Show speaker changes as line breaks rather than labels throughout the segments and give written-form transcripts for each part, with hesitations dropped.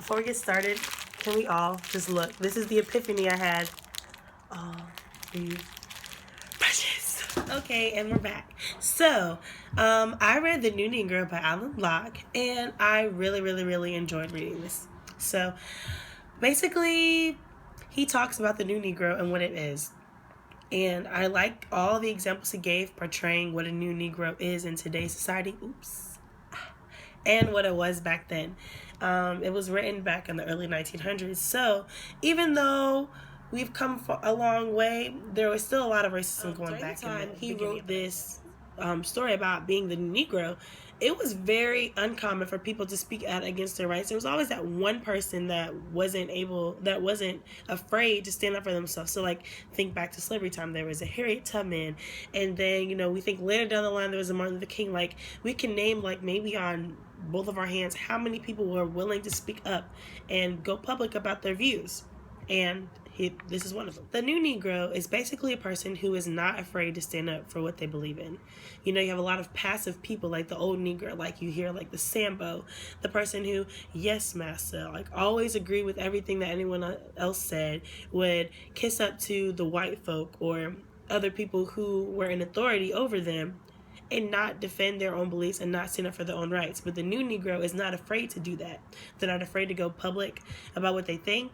Before we get started, can we all just look? This is the epiphany I had. Oh, you precious. Okay, and we're back. So, I read The New Negro by Alain Locke, and I really enjoyed reading this. So, basically, he talks about the new Negro and what it is. And I like all the examples he gave portraying what a new Negro is in today's society. Oops. And what it was back then. It was written back in the early 1900s. So even though we've come a long way, there was still a lot of racism going back. Time he wrote this story about being the Negro, it was very uncommon for people to speak out against their rights. There was always that one person that wasn't afraid to stand up for themselves. So, like, think back to slavery time. There was a Harriet Tubman, and then, we think later down the line there was a Martin Luther King. Like, we can name, like, maybe on both of our hands how many people were willing to speak up and go public about their views. And this is one of them. The new Negro is basically a person who is not afraid to stand up for what they believe in. You have a lot of passive people, like the old Negro, like you hear, like the Sambo, the person who, yes, master, like always agree with everything that anyone else said, would kiss up to the white folk or other people who were in authority over them, and not defend their own beliefs and not stand up for their own rights. But the new Negro is not afraid to do that. They're not afraid to go public about what they think.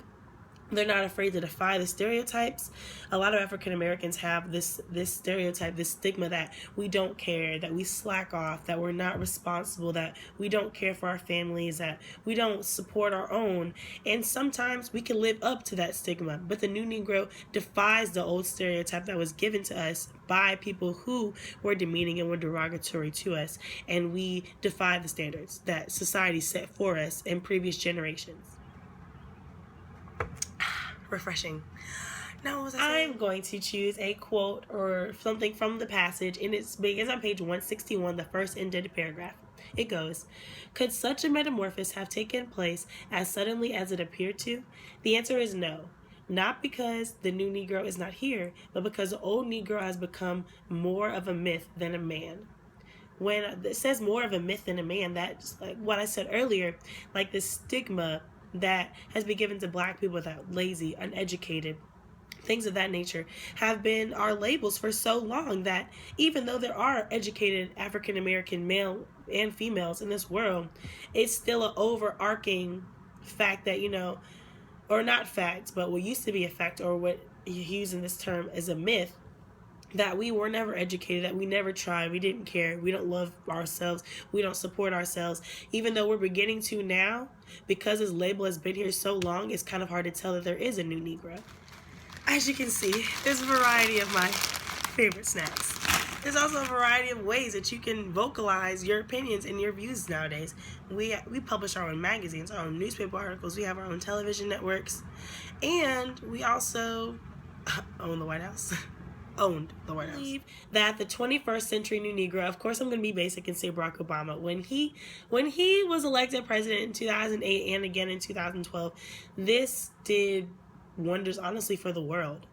They're not afraid to defy the stereotypes. A lot of African Americans have this stereotype, this stigma that we don't care, that we slack off, that we're not responsible, that we don't care for our families, that we don't support our own. And sometimes we can live up to that stigma. But the new Negro defies the old stereotype that was given to us by people who were demeaning and were derogatory to us. And we defy the standards that society set for us in previous generations. Refreshing. Now, I'm going to choose a quote or something from the passage, and it's on page 161, the first indented paragraph. It goes, "Could such a metamorphosis have taken place as suddenly as it appeared to? The answer is no. Not because the new Negro is not here, but because the old Negro has become more of a myth than a man." When it says more of a myth than a man, that's like what I said earlier, like the stigma that has been given to black people that lazy, uneducated, things of that nature have been our labels for so long that even though there are educated African American male and females in this world, it's still an overarching fact that, or not fact, but what used to be a fact, or what using this term as a myth, that we were never educated, that we never tried, we didn't care, we don't love ourselves, we don't support ourselves. Even though we're beginning to now, because this label has been here so long, it's kind of hard to tell that there is a new Negro. As you can see, there's a variety of my favorite snacks. There's also a variety of ways that you can vocalize your opinions and your views nowadays. We publish our own magazines, our own newspaper articles, we have our own television networks, and we also own the White House. Owned the White House. That the 21st century new Negro, of course I'm going to be basic and say Barack Obama, when he was elected president in 2008 and again in 2012, this did wonders honestly for the world.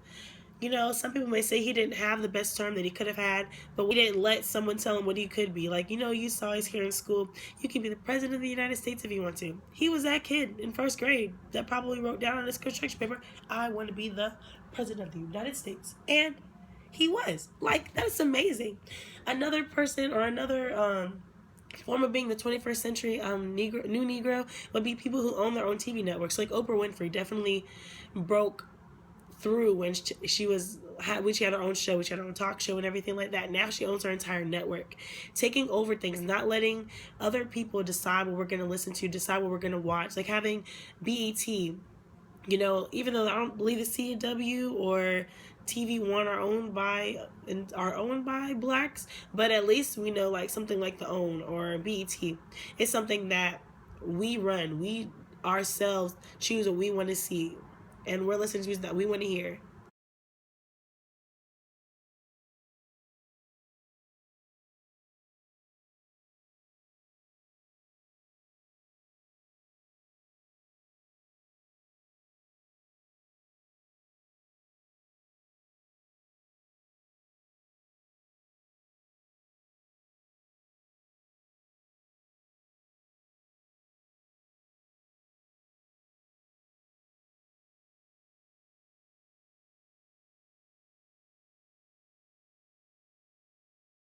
Some people may say he didn't have the best term that he could have had, but we didn't let someone tell him what he could be. Like, you saw us here in school, you can be the president of the United States if you want to. He was that kid in first grade that probably wrote down on his construction paper, I want to be the president of the United States. And he was. Like, that's amazing. Another person or another form of being the 21st century new Negro would be people who own their own TV networks. Like Oprah Winfrey definitely broke through when she had her own show, she had her own talk show and everything like that. Now she owns her entire network, taking over things, not letting other people decide what we're going to listen to, decide what we're going to watch. Like having BET, even though I don't believe the CW or TV One are owned by blacks, but at least we know, like, something like the OWN or BET is something that we run. We ourselves choose what we want to see, and we're listening to music that we want to hear.